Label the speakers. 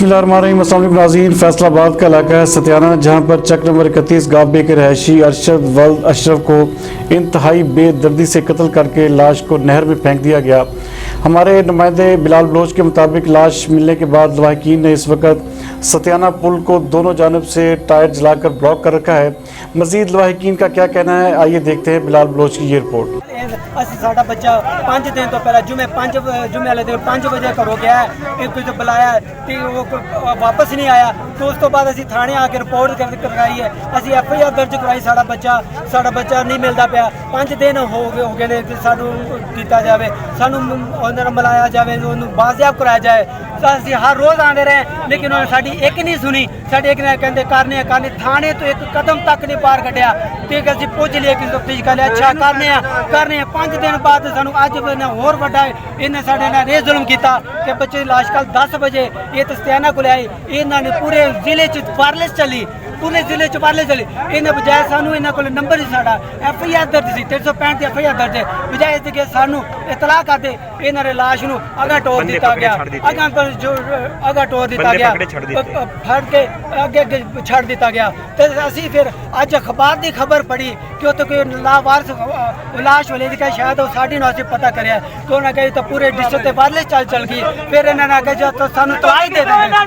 Speaker 1: बिस्मिल्लाहिर्रहमानिर्रहीम। अस्सलाम वालेकुम नाज़रीन, फैसलाबाद का इलाका है सतियाना, जहाँ पर चक नंबर 31 गाबे के रहायशी अरशद वल्द अशरफ को इंतहाई बेदर्दी से कत्ल करके लाश को नहर में फेंक दिया गया। हमारे नुमाइंदे बिलाल बलोच के मुताबिक लाश मिलने के बाद लवाहिकीन ने इस वक्त सतियाना पुल को दोनों जानब से टायर जलाकर ब्लॉक कर रखा है। मजीद लवाहिकीन का क्या कहना है, आइए देखते हैं बिलाल बलोच की ये रिपोर्ट।
Speaker 2: ਅਸੀਂ ਸਾਡਾ ਬੱਚਾ 5 ਦਿਨ ਤੋਂ ਪਹਿਲਾਂ ਜੁਮੇ ਵਾਲੇ ਦਿਨ 5 ਵਜੇ ਘਰੋਂ ਗਿਆ ਹੈ, ਕੁਝ ਬੁਲਾਇਆ ਤੇ ਉਹ ਵਾਪਸ ਨਹੀਂ ਆਇਆ। तो उस तो बाद ਅਸੀਂ ਥਾਣੇ ਆ ਕੇ ਰਿਪੋਰਟ ਕਰਵਾਈ ਹੈ, ਅਸੀਂ FIR ਦਰਜ ਕਰਾਈ। ਸਾਡਾ ਬੱਚਾ ਨਹੀਂ ਮਿਲਦਾ ਪਿਆ। 5 ਦਿਨ ਹੋ ਗਏ ਨੇ ਕਿ ਸਾਨੂੰ ਕੀਤਾ ਜਾਵੇ, ਸਾਨੂੰ ਉਹਨਾਂ ਨੂੰ ਮਿਲਾਇਆ ਜਾਵੇ, ਉਹਨੂੰ ਬਾਜ਼ਿਆਬ ਕਰਾਇਆ ਜਾਏ। ਅਸੀਂ ਹਰ ਰੋਜ਼ ਆਉਂਦੇ ਰਹੇ ਲੇਕਿਨ ਉਹਨਾਂ ਸਾਡੀ ਇੱਕ ਨਹੀਂ ਸੁਣੀ। ਸਾਡੇ ਇੱਕ ਨੇ ਕਹਿੰਦੇ ਕਰਨੇ ਥਾਣੇ ਤੋਂ ਇੱਕ ਕਦਮ ਤੱਕ ਨਹੀਂ ਬਾਹਰ ਕੱਢਿਆ ਤੇ ਅਸੀਂ ਪੁੱਛ ਲਿਆ ਕਿ ਤਫਤੀਸ਼ ਕਰ ਲਿਆ, ਅੱਛਾ ਕਰਨੇ ਆ। 5 ਦਿਨ ਬਾਅਦ ਸਾਨੂੰ ਅੱਜ ਹੋਰ ਵੱਡਾ ਇਹਨੇ ਸਾਡੇ ਨਾਲ ਇਹ ਜ਼ੁਲਮ ਕੀਤਾ ਕਿ ਬੱਚੇ ਦੀ ਲਾਸ਼ ਕੱਲ 10 ਵਜੇ ਇਹ ਤਸਤਿਆਨਾ ਕੋਲ ਆਈ। ਇਹਨਾਂ ਨੇ ਪੂਰੇ ਜ਼ਿਲ੍ਹੇ 'ਚ ਵਾਇਰਲੈਸ ਚੱਲੀ, ਪੂਰੇ ਜ਼ਿਲ੍ਹੇ 'ਚ ਵਾਇਰਲੈਸ ਚੱਲੀ। ਇਹਨਾਂ ਬਜਾਏ ਸਾਨੂੰ ਇਹਨਾਂ ਕੋਲ ਨੰਬਰ ਹੀ ਸਾਡਾ FIR ਦਰਜ ਸੀ 365 ਦੀ FIR ਦਰਜ ਹੈ, ਬਜਾਏ ਇਸ ਕਿ ਸਾਨੂੰ ਇਤਲਾਹ ਕਰਦੇ ਇਹਨਾਂ ਦੇ ਲਾਸ਼ ਨੂੰ ਅਗਾ ਟੋਰ ਦਿੱਤਾ ਗਿਆ, ਅਗਾ ਟੋਰ ਦਿੱਤਾ ਗਿਆ, ਫੜ ਕੇ ਅੱਗੇ ਛੱਡ ਦਿੱਤਾ ਗਿਆ। ਤੇ ਅਸੀਂ ਫਿਰ ਅੱਜ ਅਖਬਾਰ ਦੀ ਖਬਰ ਪੜ੍ਹੀ ਕਿ ਉਹ ਤਾਂ ਕੋਈ ਲਾਵਾਰਸ ਲਾਸ਼ ਵਾਲੇ ਦੀ ਸ਼ਾਇਦ ਉਹ ਸਾਡੀ ਨੂੰ ਅਸੀਂ ਪਤਾ ਕਰਿਆ ਕਿ ਉਹਨਾਂ ਕਹੇ ਤਾਂ ਪੂਰੇ ਡਿਸਟ੍ਰਿਕਟ ਤੇ ਵਾਇਰਲੈਸ ਚੱਲ ਗਈ। ਫਿਰ ਇਹਨਾਂ ਨੇ ਕਿਹਾ ਜੋ ਸਾਨੂੰ ਤਲਾਸ਼ ਦੇ ਦੇਣਾ।